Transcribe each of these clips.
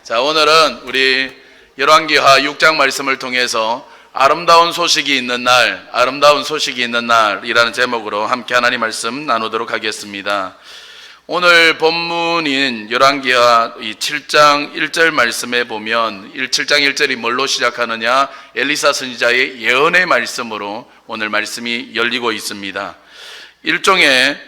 자, 오늘은 우리 열왕기하 6장 말씀을 통해서 아름다운 소식이 있는 날, 아름다운 소식이 있는 날이라는 제목으로 함께 하나님 말씀 나누도록 하겠습니다. 오늘 본문인 열왕기하 7장 1절 말씀에 보면 7장 1절이 뭘로 시작하느냐? 엘리사 선지자의 예언의 말씀으로 오늘 말씀이 열리고 있습니다. 일종의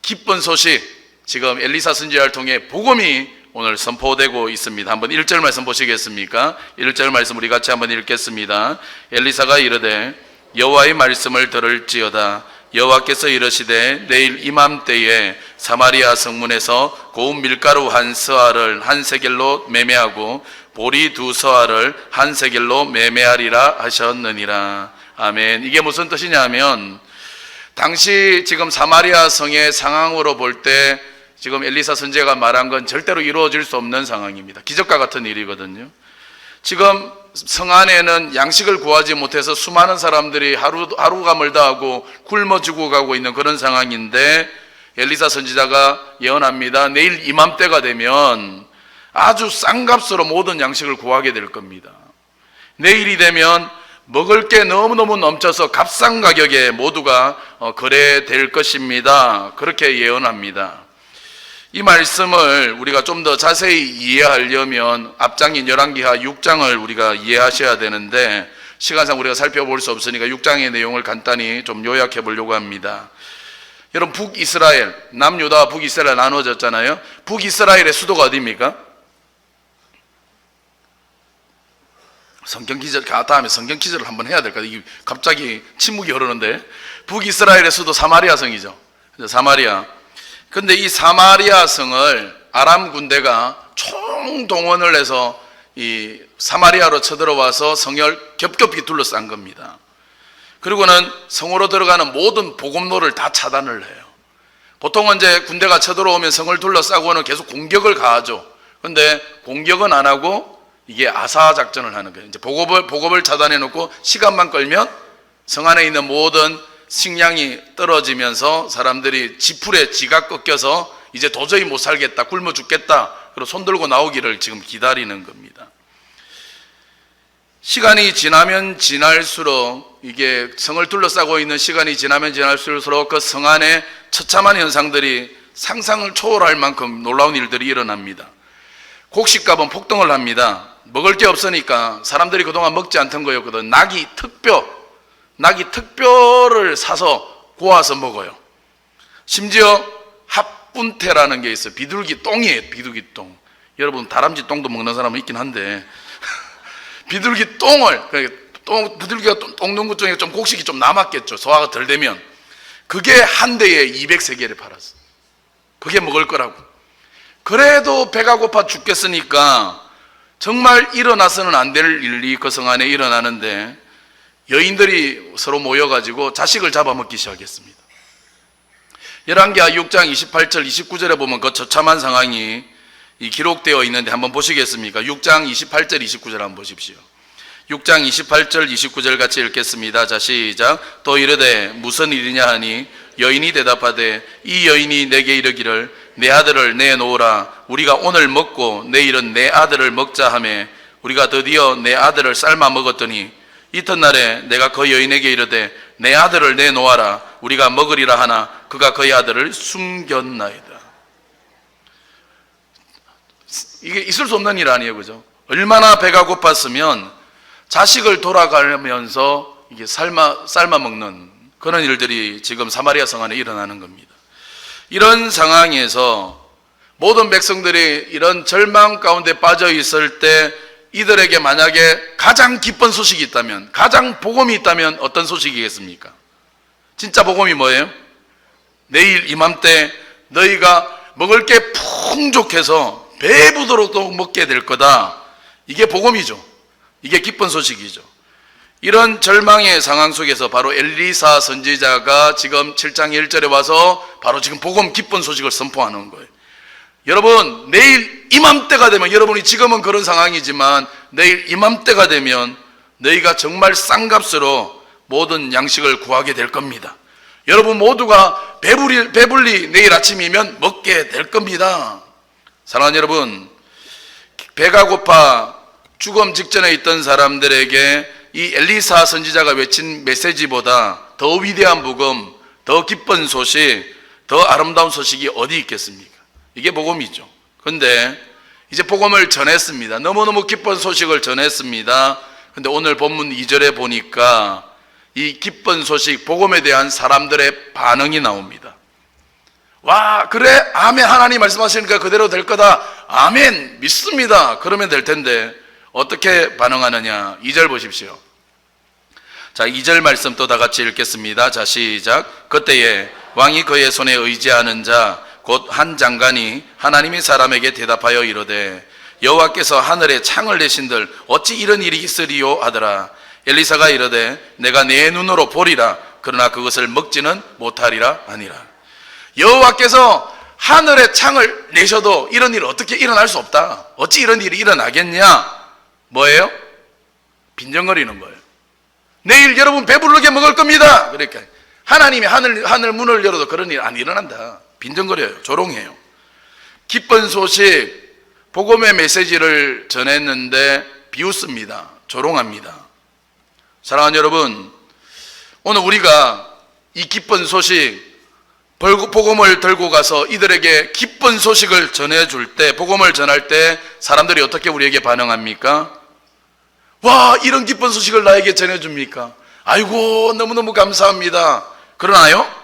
기쁜 소식, 지금 엘리사 선지자를 통해 복음이 오늘 선포되고 있습니다. 한번 1절 말씀 보시겠습니까? 1절 말씀 우리 같이 한번 읽겠습니다. 엘리사가 이르되 여호와의 말씀을 들을지어다. 여호와께서 이르시되 내일 이맘때에 사마리아 성문에서 고운 밀가루 한 서알을 한 세겔로 매매하고 보리 두 서알을 한 세겔로 매매하리라 하셨느니라. 아멘. 이게 무슨 뜻이냐면 당시 지금 사마리아 성의 상황으로 볼 때 지금 엘리사 선지자가 말한 건 절대로 이루어질 수 없는 상황입니다. 기적과 같은 일이거든요. 지금 성 안에는 양식을 구하지 못해서 수많은 사람들이 하루가 멀다 하고 굶어 죽어가고 있는 그런 상황인데 엘리사 선지자가 예언합니다. 내일 이맘때가 되면 아주 싼 값으로 모든 양식을 구하게 될 겁니다. 내일이 되면 먹을 게 너무너무 넘쳐서 값싼 가격에 모두가 거래될 것입니다. 그렇게 예언합니다. 이 말씀을 우리가 좀 더 자세히 이해하려면 앞장인 열왕기하 6장을 우리가 이해하셔야 되는데 시간상 우리가 살펴볼 수 없으니까 6장의 내용을 간단히 좀 요약해 보려고 합니다. 여러분, 북이스라엘, 남유다와 북이스라엘 나눠졌잖아요. 북이스라엘의 수도가 어디입니까? 성경 퀴즈, 다음에 성경 퀴즈를 한번 해야 될까? 이게 갑자기 침묵이 흐르는데. 북이스라엘의 수도 사마리아 성이죠. 사마리아. 근데 이 사마리아 성을 아람 군대가 총동원을 해서 이 사마리아로 쳐들어와서 성을 겹겹이 둘러싼 겁니다. 그리고는 성으로 들어가는 모든 보급로를 다 차단을 해요. 보통은 이제 군대가 쳐들어오면 성을 둘러싸고는 계속 공격을 가하죠. 근데 공격은 안 하고 이게 아사 작전을 하는 거예요. 이제 보급을 차단해 놓고 시간만 끌면 성 안에 있는 모든 식량이 떨어지면서 사람들이 지풀에 지가 꺾여서 이제 도저히 못 살겠다, 굶어 죽겠다, 그리고 손 들고 나오기를 지금 기다리는 겁니다. 시간이 지나면 지날수록 이게 성을 둘러싸고 있는 시간이 지나면 지날수록 그 성 안에 처참한 현상들이 상상을 초월할 만큼 놀라운 일들이 일어납니다. 곡식값은 폭등을 합니다. 먹을 게 없으니까 사람들이 그동안 먹지 않던 거였거든. 낙이 특뼈를 사서 구워서 먹어요. 심지어 합분태라는 게 있어요. 비둘기 똥이에요. 비둘기 똥. 여러분, 다람쥐 똥도 먹는 사람은 있긴 한데 비둘기 똥을, 비둘기가 똥 넣은 것 중에 좀 곡식이 좀 남았겠죠. 소화가 덜 되면. 그게 한 대에 200세겔을 팔았어. 그게 먹을 거라고. 그래도 배가 고파 죽겠으니까 정말 일어나서는 안 될 일이 그 성 안에 일어나는데 여인들이 서로 모여가지고 자식을 잡아먹기 시작했습니다. 열왕기하 6장 28절 29절에 보면 그 처참한 상황이 기록되어 있는데 한번 보시겠습니까? 6장 28절 29절 한번 보십시오. 6장 28절 29절 같이 읽겠습니다. 자, 시작. 또 이르되 무슨 일이냐 하니 여인이 대답하되 이 여인이 내게 이르기를 내 아들을 내놓으라. 우리가 오늘 먹고 내일은 내 아들을 먹자 하매 우리가 드디어 내 아들을 삶아 먹었더니 이튿날에 내가 그 여인에게 이르되 내 아들을 내놓아라. 우리가 먹으리라 하나 그가 그의 아들을 숨겼나이다. 이게 있을 수 없는 일 아니에요, 그죠? 얼마나 배가 고팠으면 자식을 돌아가면서 이게 삶아 먹는 그런 일들이 지금 사마리아 성 안에 일어나는 겁니다. 이런 상황에서 모든 백성들이 이런 절망 가운데 빠져 있을 때 이들에게 만약에 가장 기쁜 소식이 있다면, 가장 복음이 있다면 어떤 소식이겠습니까? 진짜 복음이 뭐예요? 내일 이맘때 너희가 먹을 게 풍족해서 배부도록 먹게 될 거다. 이게 복음이죠. 이게 기쁜 소식이죠. 이런 절망의 상황 속에서 바로 엘리사 선지자가 지금 7장 1절에 와서 바로 지금 복음 기쁜 소식을 선포하는 거예요. 여러분, 내일 이맘때가 되면, 여러분이 지금은 그런 상황이지만 내일 이맘때가 되면 너희가 정말 싼 값으로 모든 양식을 구하게 될 겁니다. 여러분 모두가 배불리 내일 아침이면 먹게 될 겁니다. 사랑하는 여러분, 배가 고파 죽음 직전에 있던 사람들에게 이 엘리사 선지자가 외친 메시지보다 더 위대한 복음, 더 기쁜 소식, 더 아름다운 소식이 어디 있겠습니까? 이게 복음이죠. 그런데 이제 복음을 전했습니다. 너무너무 기쁜 소식을 전했습니다. 근데 오늘 본문 2절에 보니까 이 기쁜 소식, 복음에 대한 사람들의 반응이 나옵니다. 와, 그래? 아멘. 하나님 말씀하시니까 그대로 될 거다. 아멘. 믿습니다. 그러면 될 텐데 어떻게 반응하느냐? 2절 보십시오. 자, 2절 말씀 또 다 같이 읽겠습니다. 자, 시작. 그때에 왕이 그의 손에 의지하는 자 곧 한 장관이 하나님의 사람에게 대답하여 이르되 여호와께서 하늘에 창을 내신들 어찌 이런 일이 있으리요 하더라. 엘리사가 이르되 내가 내 눈으로 보리라. 그러나 그것을 먹지는 못하리라 하니라. 여호와께서 하늘에 창을 내셔도 이런 일 어떻게 일어날 수 없다. 어찌 이런 일이 일어나겠냐? 뭐예요? 빈정거리는 거예요. 내일 여러분 배부르게 먹을 겁니다. 그러니까 하나님이 하늘 문을 열어도 그런 일 안 일어난다. 빈정거려요. 조롱해요. 기쁜 소식, 복음의 메시지를 전했는데 비웃습니다. 조롱합니다. 사랑하는 여러분, 오늘 우리가 이 기쁜 소식, 복음을 들고 가서 이들에게 기쁜 소식을 전해줄 때, 복음을 전할 때 사람들이 어떻게 우리에게 반응합니까? 와, 이런 기쁜 소식을 나에게 전해줍니까? 아이고, 너무너무 감사합니다. 그러나요?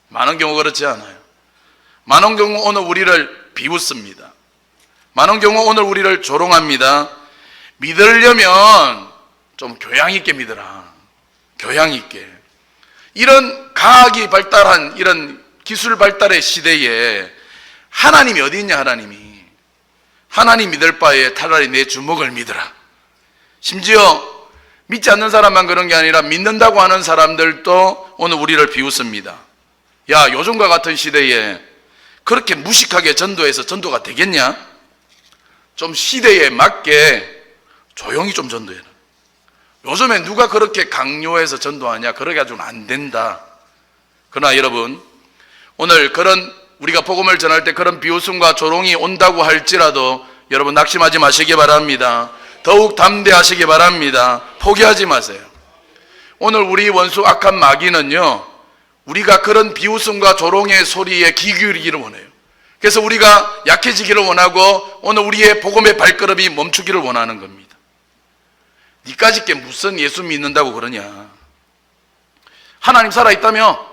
많은 경우 그렇지 않아요. 많은 경우 오늘 우리를 비웃습니다. 많은 경우 오늘 우리를 조롱합니다. 믿으려면 좀 교양 있게 믿어라. 교양 있게. 이런 과학이 발달한 이런 기술 발달의 시대에 하나님이 어디 있냐? 하나님 믿을 바에 차라리 내 주먹을 믿어라. 심지어 믿지 않는 사람만 그런 게 아니라 믿는다고 하는 사람들도 오늘 우리를 비웃습니다. 야, 요즘과 같은 시대에 그렇게 무식하게 전도해서 전도가 되겠냐? 좀 시대에 맞게 조용히 좀 전도해라. 요즘에 누가 그렇게 강요해서 전도하냐? 그러게 가지고는 안 된다. 그러나 여러분, 오늘 그런 우리가 복음을 전할 때 그런 비웃음과 조롱이 온다고 할지라도 여러분 낙심하지 마시기 바랍니다. 더욱 담대하시기 바랍니다. 포기하지 마세요. 오늘 우리 원수 악한 마귀는요, 우리가 그런 비웃음과 조롱의 소리에 귀 기울이기를 원해요. 그래서 우리가 약해지기를 원하고 오늘 우리의 복음의 발걸음이 멈추기를 원하는 겁니다. 니까짓게 무슨 예수 믿는다고 그러냐? 하나님 살아있다며?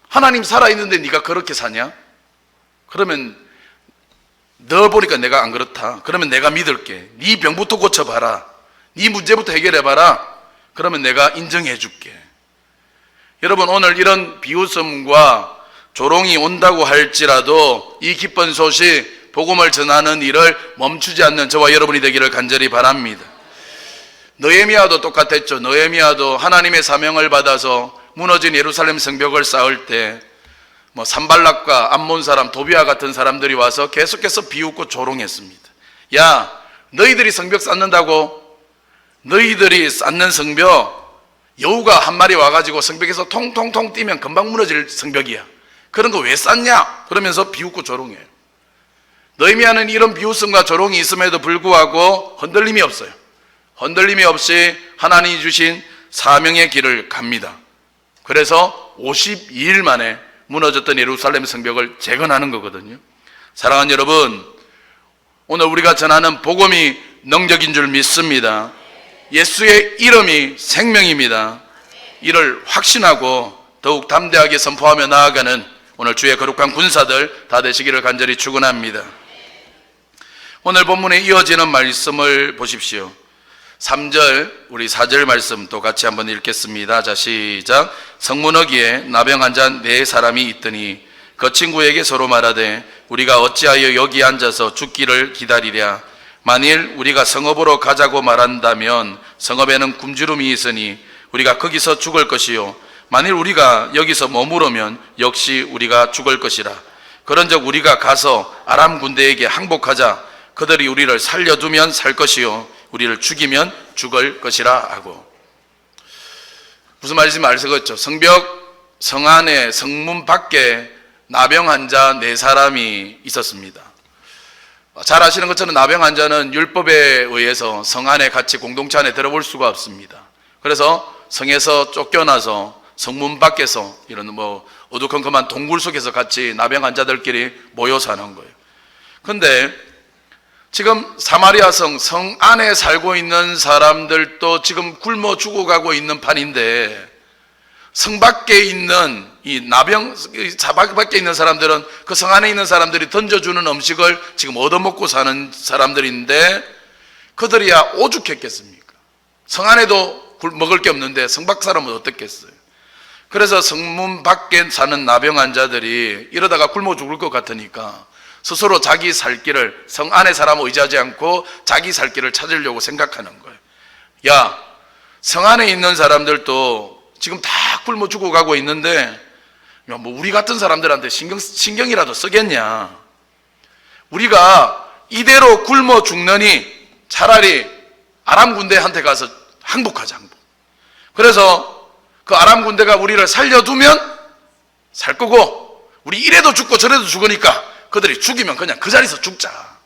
하나님 살아있는데 네가 그렇게 사냐? 그러면 너 보니까 내가 안 그렇다. 그러면 내가 믿을게. 네 병부터 고쳐봐라. 네 문제부터 해결해봐라. 그러면 내가 인정해 줄게. 여러분, 오늘 이런 비웃음과 조롱이 온다고 할지라도 이 기쁜 소식, 복음을 전하는 일을 멈추지 않는 저와 여러분이 되기를 간절히 바랍니다. 느헤미야도 똑같았죠. 느헤미야도 하나님의 사명을 받아서 무너진 예루살렘 성벽을 쌓을 때 산발락과 암몬 사람, 도비아 같은 사람들이 와서 계속해서 비웃고 조롱했습니다. 야, 너희들이 성벽 쌓는다고? 너희들이 쌓는 성벽, 여우가 한 마리 와가지고 성벽에서 통통통 뛰면 금방 무너질 성벽이야. 그런 거 왜 쌓냐? 그러면서 비웃고 조롱해요. 느헤미야는 이런 비웃음과 조롱이 있음에도 불구하고 흔들림이 없어요. 흔들림이 없이 하나님이 주신 사명의 길을 갑니다. 그래서 52일 만에 무너졌던 예루살렘 성벽을 재건하는 거거든요. 사랑하는 여러분, 오늘 우리가 전하는 복음이 능력인 줄 믿습니다. 예수의 이름이 생명입니다. 이를 확신하고 더욱 담대하게 선포하며 나아가는 오늘 주의 거룩한 군사들 다 되시기를 간절히 축원합니다. 오늘 본문에 이어지는 말씀을 보십시오. 3절, 우리 4절 말씀 또 같이 한번 읽겠습니다. 자, 시작. 성문어기에 나병 환자 4사람이 있더니 그 친구에게 서로 말하되 우리가 어찌하여 여기 앉아서 죽기를 기다리랴. 만일 우리가 성읍으로 가자고 말한다면 성읍에는 굶주림이 있으니 우리가 거기서 죽을 것이요, 만일 우리가 여기서 머무르면 역시 우리가 죽을 것이라. 그런즉 우리가 가서 아람 군대에게 항복하자. 그들이 우리를 살려두면 살 것이요 우리를 죽이면 죽을 것이라 하고. 무슨 말인지 알겠죠? 성벽, 성 안에, 성문 밖에 나병 환자 4사람이 있었습니다. 잘 아시는 것처럼 나병 환자는 율법에 의해서 성 안에 같이 공동체 안에 들어볼 수가 없습니다. 그래서 성에서 쫓겨나서 성문 밖에서 이런 어두컴컴한 동굴 속에서 같이 나병 환자들끼리 모여 사는 거예요. 근데 지금 사마리아 성 안에 살고 있는 사람들도 지금 굶어 죽어가고 있는 판인데, 성 밖에 있는 이 나병, 밖에 있는 사람들은 그 성 안에 있는 사람들이 던져주는 음식을 지금 얻어먹고 사는 사람들인데, 그들이야 오죽했겠습니까? 성 안에도 먹을 게 없는데 성 밖 사람은 어떻겠어요? 그래서 성문 밖에 사는 나병 환자들이 이러다가 굶어 죽을 것 같으니까 스스로 자기 살 길을, 성 안에 사람을 의지하지 않고 자기 살 길을 찾으려고 생각하는 거예요. 야, 성 안에 있는 사람들도 지금 다 굶어 죽어가고 있는데 우리 같은 사람들한테 신경이라도 쓰겠냐? 우리가 이대로 굶어 죽느니 차라리 아람 군대한테 가서 항복하자, 항복. 그래서 그 아람 군대가 우리를 살려두면 살 거고, 우리 이래도 죽고 저래도 죽으니까 그들이 죽이면 그냥 그 자리에서 죽자.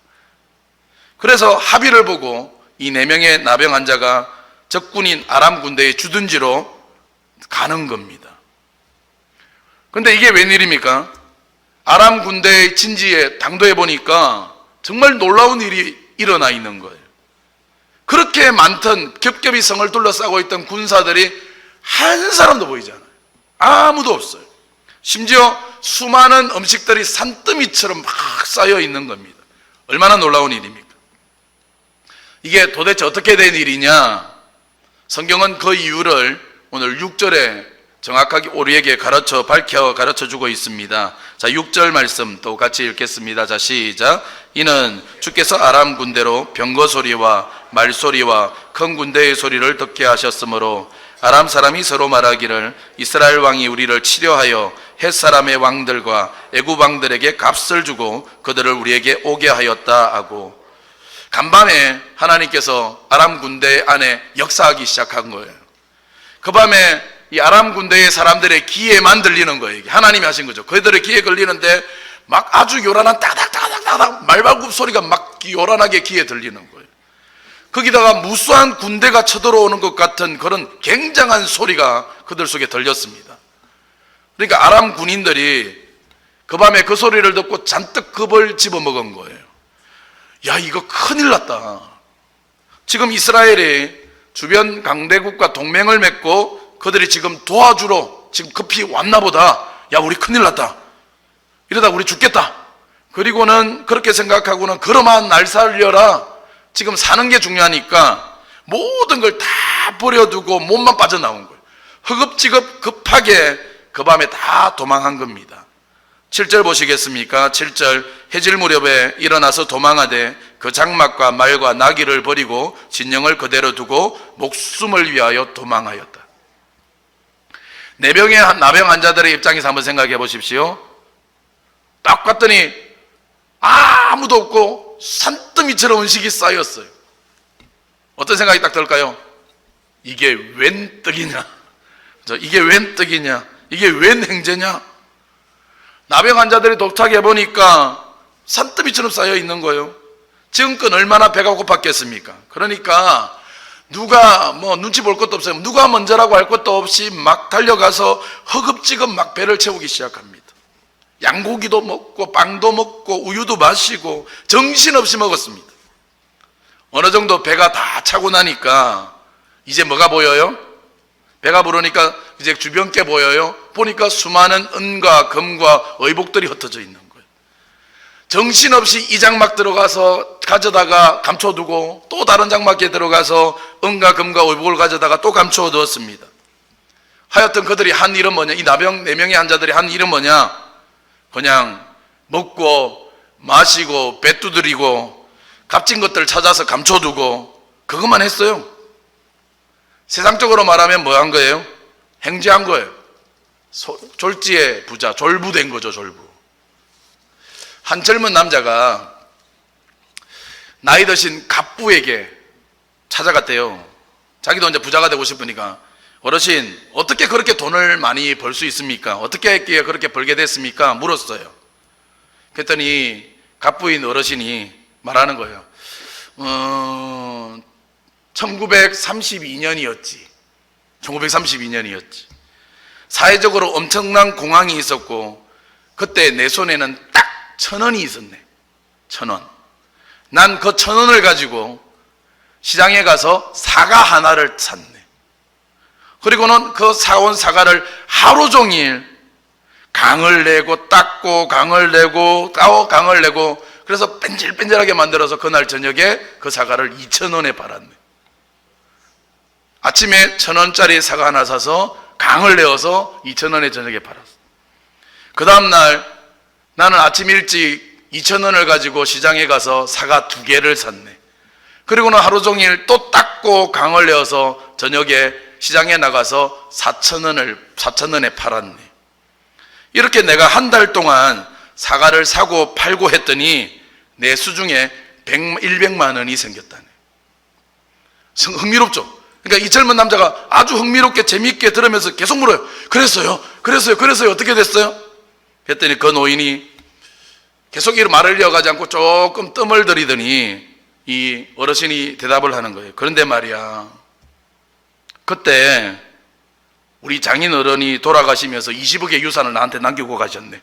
그래서 합의를 보고 이 4명의 나병 환자가 적군인 아람 군대의 주둔지로 가는 겁니다. 근데 이게 웬일입니까? 아람 군대의 진지에 당도해 보니까 정말 놀라운 일이 일어나 있는 거예요. 그렇게 많던 겹겹이 성을 둘러싸고 있던 군사들이 한 사람도 보이지 않아요. 아무도 없어요. 심지어 수많은 음식들이 산더미처럼 막 쌓여 있는 겁니다. 얼마나 놀라운 일입니까? 이게 도대체 어떻게 된 일이냐? 성경은 그 이유를 오늘 6절에 정확하게 우리에게 가르쳐 주고 있습니다. 자, 6절 말씀 또 같이 읽겠습니다. 자, 시작. 이는 주께서 아람 군대로 병거 소리와 말소리와 큰 군대의 소리를 듣게 하셨으므로 아람 사람이 서로 말하기를 이스라엘 왕이 우리를 치려하여 헷 사람의 왕들과 애굽 왕들에게 값을 주고 그들을 우리에게 오게 하였다 하고, 간밤에 하나님께서 아람 군대 안에 역사하기 시작한 거예요. 그 밤에 이 아람 군대의 사람들의 귀에만 들리는 거예요. 하나님이 하신 거죠. 그들의 귀에 걸리는데 막 아주 요란한 따닥따닥따닥 말발굽 소리가 막 요란하게 귀에 들리는 거예요. 거기다가 무수한 군대가 쳐들어오는 것 같은 그런 굉장한 소리가 그들 속에 들렸습니다. 그러니까 아람 군인들이 그 밤에 그 소리를 듣고 잔뜩 겁을 집어먹은 거예요. 야, 이거 큰일 났다. 지금 이스라엘이 주변 강대국과 동맹을 맺고 그들이 지금 도와주러 지금 급히 왔나 보다. 야, 우리 큰일 났다. 이러다 우리 죽겠다. 그리고는 그렇게 생각하고는 그러면 날 살려라. 지금 사는 게 중요하니까 모든 걸 다 버려두고 몸만 빠져나온 거예요. 허겁지겁 급하게 그 밤에 다 도망한 겁니다. 7절 보시겠습니까? 7절. 해질 무렵에 일어나서 도망하되 그 장막과 말과 나귀를 버리고 진영을 그대로 두고 목숨을 위하여 도망하였다. 4명의 나병 환자들의 입장에서 한번 생각해 보십시오. 딱 봤더니 아무도 없고 산더미처럼 음식이 쌓였어요. 어떤 생각이 딱 들까요? 이게 웬 떡이냐? 이게 웬 떡이냐? 이게 웬 행제냐? 나병 환자들이 도착해 보니까 산더미처럼 쌓여 있는 거예요. 지금껏 얼마나 배가 고팠겠습니까? 그러니까 누가 눈치 볼 것도 없어요. 누가 먼저라고 할 것도 없이 막 달려가서 허겁지겁 막 배를 채우기 시작합니다. 양고기도 먹고 빵도 먹고 우유도 마시고 정신없이 먹었습니다. 어느 정도 배가 다 차고 나니까 이제 뭐가 보여요? 배가 부르니까 이제 주변 게 보여요. 보니까 수많은 은과 금과 의복들이 흩어져 있는 거예요. 정신없이 이 장막 들어가서 가져다가 감춰두고 또 다른 장막에 들어가서 은과 금과 의복을 가져다가 또 감춰두었습니다. 하여튼 그들이 한 일은 뭐냐? 이 나병 4명의 환자들이 한 일은 뭐냐? 그냥 먹고 마시고 배 두드리고 값진 것들 찾아서 감춰두고 그것만 했어요. 세상적으로 말하면 뭐 한 거예요? 행제한 거예요. 졸지의 부자, 졸부된 거죠, 졸부. 한 젊은 남자가 나이 드신 갑부에게 찾아갔대요. 자기도 이제 부자가 되고 싶으니까, 어르신, 어떻게 그렇게 돈을 많이 벌 수 있습니까? 어떻게 했기에 그렇게 벌게 됐습니까? 물었어요. 그랬더니 갑부인 어르신이 말하는 거예요. 1932년이었지. 1932년이었지. 사회적으로 엄청난 공황이 있었고, 그때 내 손에는 딱 1,000원이 있었네. 1,000원. 난 그 1,000원을 가지고 시장에 가서 사과 하나를 샀네. 그리고는 그 사온 사과를 하루 종일 강을 내고 닦고 강을 내고 따고 강을 내고, 그래서 뺀질뺀질하게 만들어서 그날 저녁에 그 사과를 2,000원에 팔았네. 아침에 1,000원짜리 사과 하나 사서 강을 내어서 2,000원에 저녁에 팔았어. 그 다음날 나는 아침 일찍 2,000원을 가지고 시장에 가서 사과 2개를 샀네. 그리고는 하루 종일 또 닦고 강을 내어서 저녁에 시장에 나가서 4,000원에 팔았네. 이렇게 내가 한 달 동안 사과를 사고 팔고 했더니 내 수중에 100만 원이 생겼다네. 흥미롭죠? 그러니까 이 젊은 남자가 아주 흥미롭게 재미있게 들으면서 계속 물어요. 그랬어요? 어떻게 됐어요? 했더니 그 노인이 계속 이 말을 이어가지 않고 조금 뜸을 들이더니 이 어르신이 대답을 하는 거예요. 그런데 말이야, 그때 우리 장인 어른이 돌아가시면서 20억의 유산을 나한테 남기고 가셨네.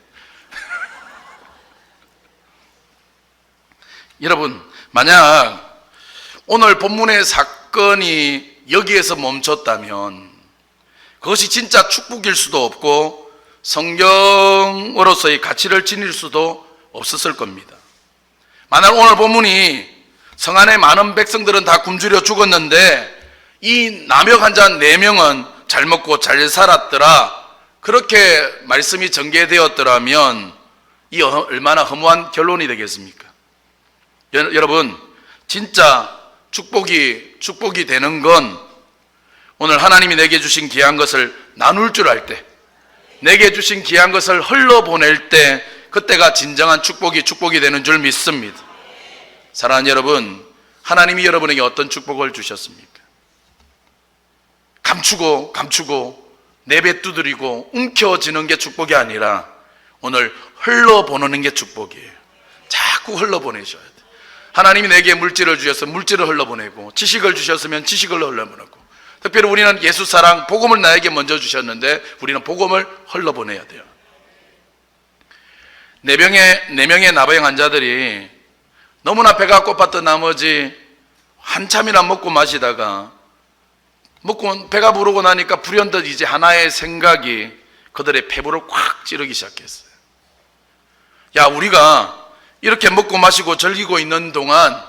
여러분, 만약 오늘 본문의 사건이 여기에서 멈췄다면 그것이 진짜 축복일 수도 없고 성경으로서의 가치를 지닐 수도 없었을 겁니다. 만약 오늘 본문이 성 안에 많은 백성들은 다 굶주려 죽었는데 이 남역 환자 4명은 잘 먹고 잘 살았더라, 그렇게 말씀이 전개되었더라면 이 얼마나 허무한 결론이 되겠습니까? 여러분, 진짜 축복이 되는 건 오늘 하나님이 내게 주신 귀한 것을 나눌 줄 알 때, 내게 주신 귀한 것을 흘러보낼 때, 그때가 진정한 축복이 되는 줄 믿습니다. 사랑하는 여러분, 하나님이 여러분에게 어떤 축복을 주셨습니까? 감추고 내배 두드리고 움켜쥐는 게 축복이 아니라 오늘 흘러보내는 게 축복이에요. 자꾸 흘러보내셔야 돼요. 하나님이 내게 물질을 주셔서 물질을 흘러보내고, 지식을 주셨으면 지식을 흘러보내고, 특별히 우리는 예수 사랑, 복음을 나에게 먼저 주셨는데 우리는 복음을 흘러보내야 돼요. 4명의 나병 환자들이 너무나 배가 고팠던 나머지 한참이나 먹고 마시다가 배가 부르고 나니까 불현듯 이제 하나의 생각이 그들의 폐부를 콱 찌르기 시작했어요. 야, 우리가 이렇게 먹고 마시고 즐기고 있는 동안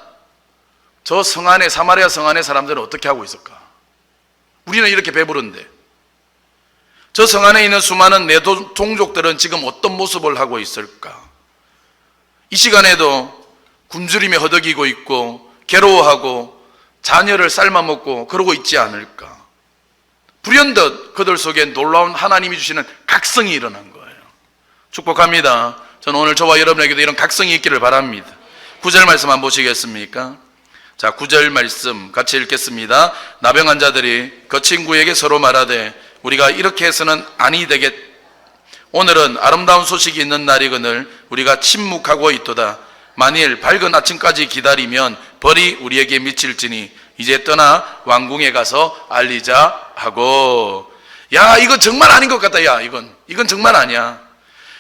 저 사마리아 성 안의 사람들은 어떻게 하고 있을까? 우리는 이렇게 배부른데 저 성 안에 있는 수많은 내 동족들은 지금 어떤 모습을 하고 있을까? 이 시간에도 굶주림에 허덕이고 있고 괴로워하고 자녀를 삶아먹고 그러고 있지 않을까? 불현듯 그들 속에 놀라운 하나님이 주시는 각성이 일어난 거예요. 축복합니다. 저는 오늘 저와 여러분에게도 이런 각성이 있기를 바랍니다. 9절 말씀 한번 보시겠습니까? 자, 9절 말씀 같이 읽겠습니다. 나병 환자들이 그 친구에게 서로 말하되 우리가 이렇게 해서는 아니 되겠. 오늘은 아름다운 소식이 있는 날이거늘 우리가 침묵하고 있도다. 만일 밝은 아침까지 기다리면 벌이 우리에게 미칠지니 이제 떠나 왕궁에 가서 알리자 하고. 야, 이거 정말 아닌 것 같다. 야, 이건 정말 아니야.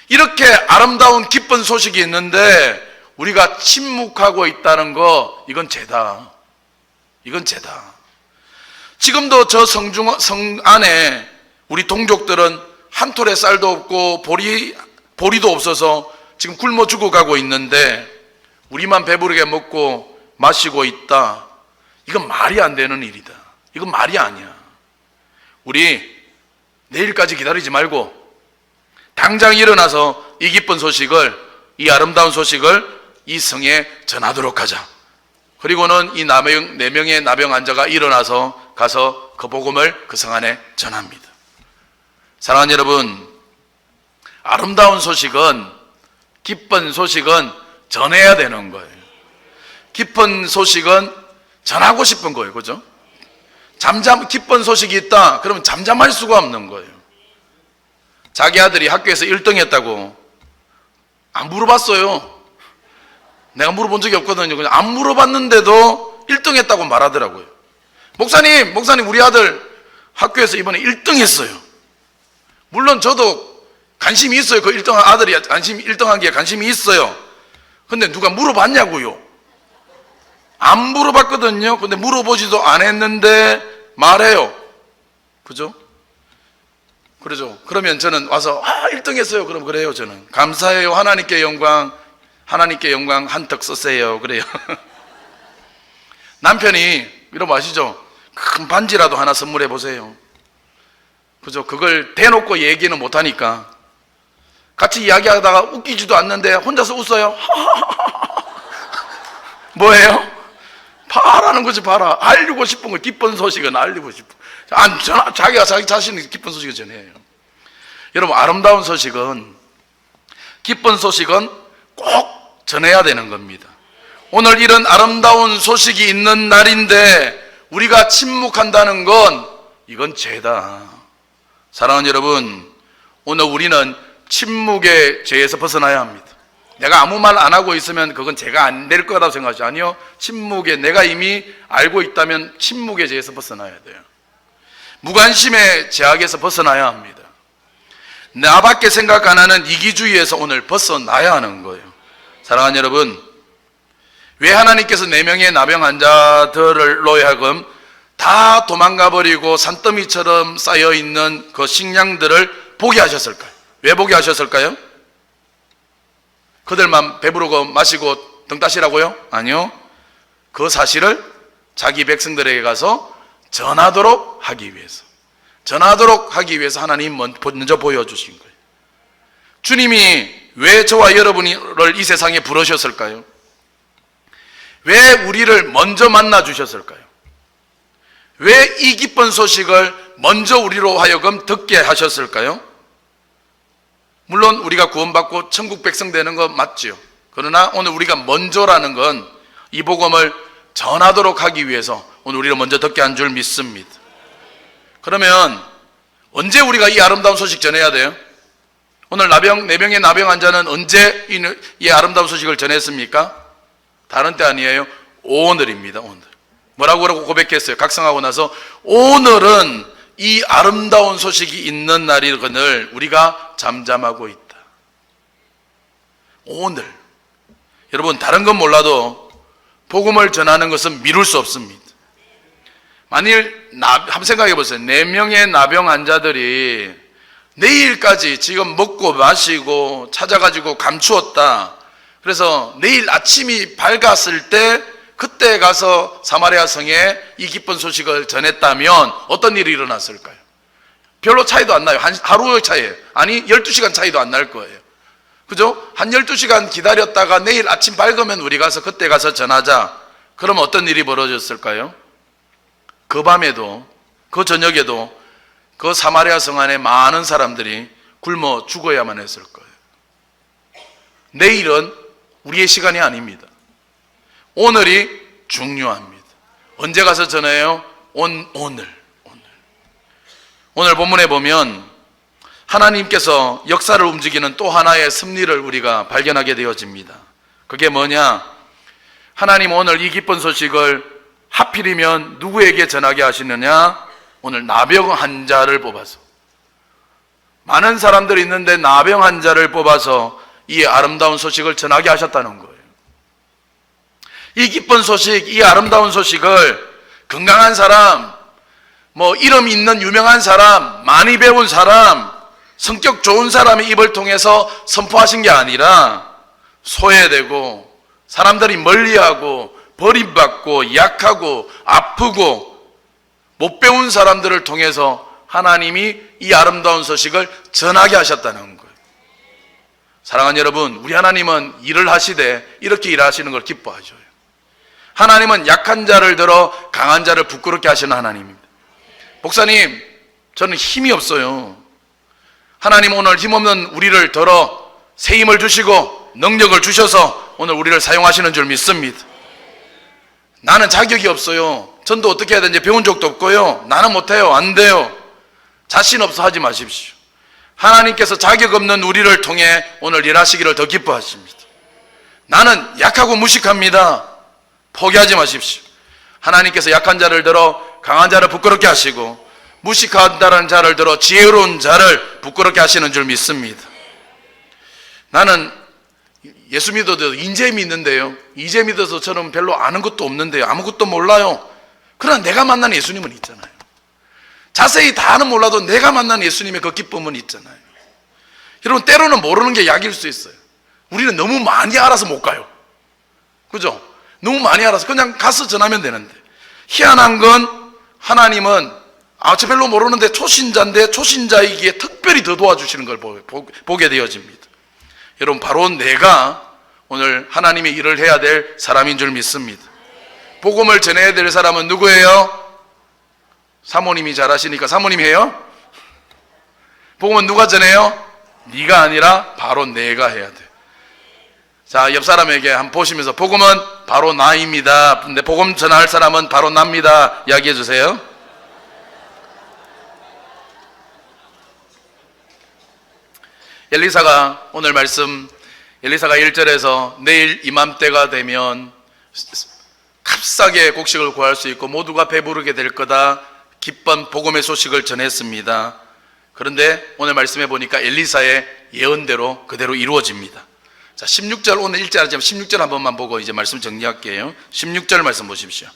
이렇게 아름다운 기쁜 소식이 있는데 우리가 침묵하고 있다는 거, 이건 죄다. 이건 죄다. 지금도 저 성 안에 우리 동족들은 한 톨의 쌀도 없고 보리도 없어서 지금 굶어 죽어가고 있는데 우리만 배부르게 먹고 마시고 있다. 이건 말이 안 되는 일이다. 이건 말이 아니야. 우리 내일까지 기다리지 말고 당장 일어나서 이 기쁜 소식을, 이 아름다운 소식을 이 성에 전하도록 하자. 그리고는 이 4명의 나병 환자가 일어나서 가서 그 복음을 그 성 안에 전합니다. 사랑하는 여러분, 아름다운 소식은, 기쁜 소식은 전해야 되는 거예요. 기쁜 소식은 전하고 싶은 거예요. 그죠? 기쁜 소식이 있다. 그러면 잠잠할 수가 없는 거예요. 자기 아들이 학교에서 1등 했다고 안 물어봤어요. 내가 물어본 적이 없거든요. 그냥 안 물어봤는데도 1등 했다고 말하더라고요. 목사님 우리 아들 학교에서 이번에 1등 했어요. 물론 저도 관심이 있어요. 그 1등한 아들이 1등한 게 관심이 있어요. 근데 누가 물어봤냐고요. 안 물어봤거든요. 근데 물어보지도 않았는데 말해요. 그죠? 그러죠. 그러면 저는 와서 1등 했어요. 그럼 그래요. 저는 감사해요. 하나님께 영광 한턱 쏘세요. 그래요. 남편이 이러면 아시죠? 큰 반지라도 하나 선물해 보세요. 그죠? 그걸 대놓고 얘기는 못하니까 같이 이야기하다가 웃기지도 않는데 혼자서 웃어요. 뭐예요? 바라는 거지. 바라. 알리고 싶은 거, 기쁜 소식은 알리고 싶어. 자기가 자기 자신이 기쁜 소식을 전해요. 여러분, 아름다운 소식은, 기쁜 소식은 꼭 전해야 되는 겁니다. 오늘 이런 아름다운 소식이 있는 날인데 우리가 침묵한다는 건 이건 죄다. 사랑하는 여러분, 오늘 우리는 침묵의 죄에서 벗어나야 합니다. 내가 아무 말 안 하고 있으면 그건 죄가 안 될 거라고 생각하지. 아니요. 침묵에, 내가 이미 알고 있다면 침묵의 죄에서 벗어나야 돼요. 무관심의 제약에서 벗어나야 합니다. 나밖에 생각 안 하는 이기주의에서 오늘 벗어나야 하는 거예요. 사랑하는 여러분, 왜 하나님께서 4명의 나병 환자들로 하여금 다 도망가 버리고 산더미처럼 쌓여있는 그 식량들을 보게 하셨을까요? 왜 보게 하셨을까요? 그들만 배부르고 마시고 등 따시라고요? 아니요. 그 사실을 자기 백성들에게 가서 전하도록 하기 위해서 하나님 먼저 보여주신 거예요. 주님이 왜 저와 여러분을 이 세상에 부르셨을까요? 왜 우리를 먼저 만나 주셨을까요? 왜 이 기쁜 소식을 먼저 우리로 하여금 듣게 하셨을까요? 물론 우리가 구원받고 천국 백성 되는 거 맞죠. 그러나 오늘 우리가 먼저라는 건 이 복음을 전하도록 하기 위해서 오늘 우리를 먼저 듣게 한 줄 믿습니다. 그러면 언제 우리가 이 아름다운 소식 전해야 돼요? 오늘 4명의 나병 환자는 언제 이 아름다운 소식을 전했습니까? 다른 때 아니에요. 오늘입니다. 오늘. 뭐라고 고백했어요? 각성하고 나서 오늘은 이 아름다운 소식이 있는 날이거늘 우리가 잠잠하고 있다. 오늘. 여러분, 다른 건 몰라도 복음을 전하는 것은 미룰 수 없습니다. 만일 한번 생각해 보세요. 4명의 나병 환자들이 내일까지 지금 먹고 마시고 찾아가지고 감추었다. 그래서 내일 아침이 밝았을 때 그때 가서 사마리아 성에 이 기쁜 소식을 전했다면 어떤 일이 일어났을까요? 별로 차이도 안 나요. 하루의 차이에요. 아니 12시간 차이도 안 날 거예요. 그죠? 한 12시간 기다렸다가 내일 아침 밝으면 우리 가서 그때 가서 전하자. 그럼 어떤 일이 벌어졌을까요? 그 밤에도, 그 저녁에도 그 사마리아 성 안에 많은 사람들이 굶어 죽어야만 했을 거예요. 내일은 우리의 시간이 아닙니다. 오늘이 중요합니다. 언제 가서 전해요? 오늘 본문에 보면 하나님께서 역사를 움직이는 또 하나의 섭리를 우리가 발견하게 되어집니다. 그게 뭐냐? 하나님 오늘 이 기쁜 소식을 하필이면 누구에게 전하게 하시느냐? 오늘 나병 환자를 뽑아서, 많은 사람들이 있는데 나병 환자를 뽑아서 이 아름다운 소식을 전하게 하셨다는 거예요. 이 기쁜 소식, 이 아름다운 소식을 건강한 사람, 이름 있는 유명한 사람, 많이 배운 사람, 성격 좋은 사람의 입을 통해서 선포하신 게 아니라 소외되고 사람들이 멀리하고 버림받고 약하고 아프고 못 배운 사람들을 통해서 하나님이 이 아름다운 소식을 전하게 하셨다는 거예요. 사랑하는 여러분, 우리 하나님은 일을 하시되 이렇게 일하시는 걸 기뻐하셔요. 하나님은 약한 자를 들어 강한 자를 부끄럽게 하시는 하나님입니다. 목사님, 저는 힘이 없어요. 하나님 오늘 힘없는 우리를 들어 새 힘을 주시고 능력을 주셔서 오늘 우리를 사용하시는 줄 믿습니다. 나는 자격이 없어요. 전도 어떻게 해야 되는지 배운 적도 없고요. 나는 못해요. 안 돼요. 자신 없어 하지 마십시오. 하나님께서 자격 없는 우리를 통해 오늘 일하시기를 더 기뻐하십니다. 나는 약하고 무식합니다. 포기하지 마십시오. 하나님께서 약한 자를 들어 강한 자를 부끄럽게 하시고 무식하다는 자를 들어 지혜로운 자를 부끄럽게 하시는 줄 믿습니다. 나는 예수 믿어도 인재 믿는데요, 이제 믿어서 저는 별로 아는 것도 없는데요, 아무것도 몰라요. 그러나 내가 만난 예수님은 있잖아요. 자세히 다는 몰라도 내가 만난 예수님의 그 기쁨은 있잖아요. 여러분, 때로는 모르는 게 약일 수 있어요. 우리는 너무 많이 알아서 못 가요. 그죠? 너무 많이 알아서 그냥 가서 전하면 되는데, 희한한 건 하나님은 저 별로 모르는데 초신자인데 초신자이기에 특별히 더 도와주시는 걸 보게 되어집니다. 여러분, 바로 내가 오늘 하나님의 일을 해야 될 사람인 줄 믿습니다. 복음을 전해야 될 사람은 누구예요? 사모님이 잘하시니까 사모님이 해요? 복음은 누가 전해요? 네가 아니라 바로 내가 해야 돼. 자, 옆 사람에게 한번 보시면서 복음은 바로 나입니다. 근데 복음 전할 사람은 바로 납니다. 이야기해 주세요. 엘리사가 오늘 말씀, 엘리사가 1절에서 내일 이맘때가 되면 값싸게 곡식을 구할 수 있고 모두가 배부르게 될 거다, 기쁜 복음의 소식을 전했습니다. 그런데 오늘 말씀해 보니까 엘리사의 예언대로 그대로 이루어집니다. 자, 16절, 오늘 일절 하지만 16절 한 번만 보고 이제 말씀 정리할게요. 16절 말씀 보십시오.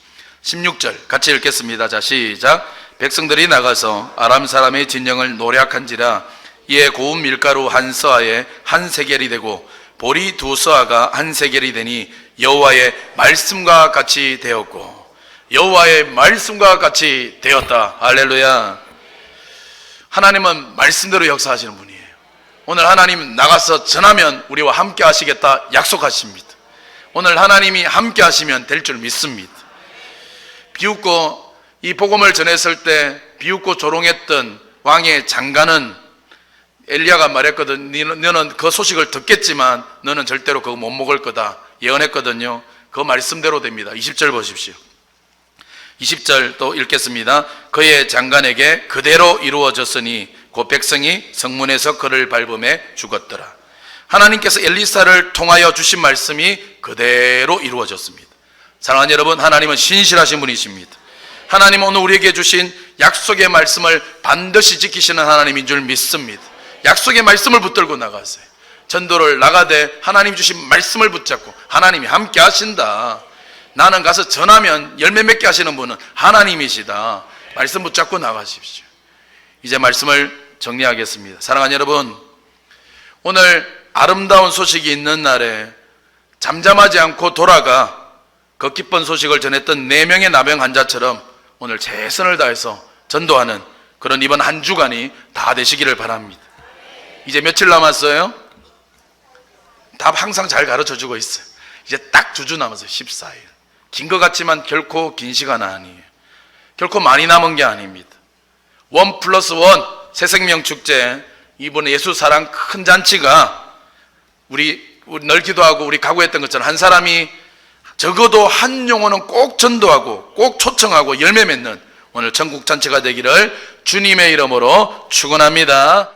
16절 같이 읽겠습니다. 자, 시작. 백성들이 나가서 아람 사람의 진영을 노략한지라 이에 고운 밀가루 한 서아에 한 세겔이 되고 보리 두 서아가 한 세겔이 되니 여호와의 말씀과 같이 되었고, 여호와의 말씀과 같이 되었다. 할렐루야. 하나님은 말씀대로 역사하시는 분이에요. 오늘 하나님 나가서 전하면 우리와 함께 하시겠다 약속하십니다. 오늘 하나님이 함께 하시면 될 줄 믿습니다. 비웃고 이 복음을 전했을 때 비웃고 조롱했던 왕의 장관은 엘리야가 말했거든. 너는 그 소식을 듣겠지만 너는 절대로 그거 못 먹을 거다 예언했거든요. 그 말씀대로 됩니다. 20절 보십시오. 20절 또 읽겠습니다. 그의 장관에게 그대로 이루어졌으니 그 백성이 성문에서 그를 밟음에 죽었더라. 하나님께서 엘리사를 통하여 주신 말씀이 그대로 이루어졌습니다. 사랑하는 여러분, 하나님은 신실하신 분이십니다. 하나님은 오늘 우리에게 주신 약속의 말씀을 반드시 지키시는 하나님인 줄 믿습니다. 약속의 말씀을 붙들고 나가세요. 전도를 나가되 하나님 주신 말씀을 붙잡고 하나님이 함께 하신다. 나는 가서 전하면 열매 맺게 하시는 분은 하나님이시다. 말씀 붙잡고 나가십시오. 이제 말씀을 정리하겠습니다. 사랑하는 여러분, 오늘 아름다운 소식이 있는 날에 잠잠하지 않고 돌아가 그 기쁜 소식을 전했던 4명의 나병 환자처럼 오늘 최선을 다해서 전도하는 그런 이번 한 주간이 다 되시기를 바랍니다. 이제 며칠 남았어요? 답 항상 잘 가르쳐주고 있어요. 이제 딱 2주 남았어요. 14일. 긴 것 같지만 결코 긴 시간 아니에요. 결코 많이 남은 게 아닙니다. 1+1 새생명 축제, 이번에 예수 사랑 큰 잔치가 우리 늘 기도하고 우리 각오했던 것처럼 한 사람이 적어도 한 영혼은 꼭 전도하고 꼭 초청하고 열매 맺는 오늘 천국 잔치가 되기를 주님의 이름으로 축원합니다.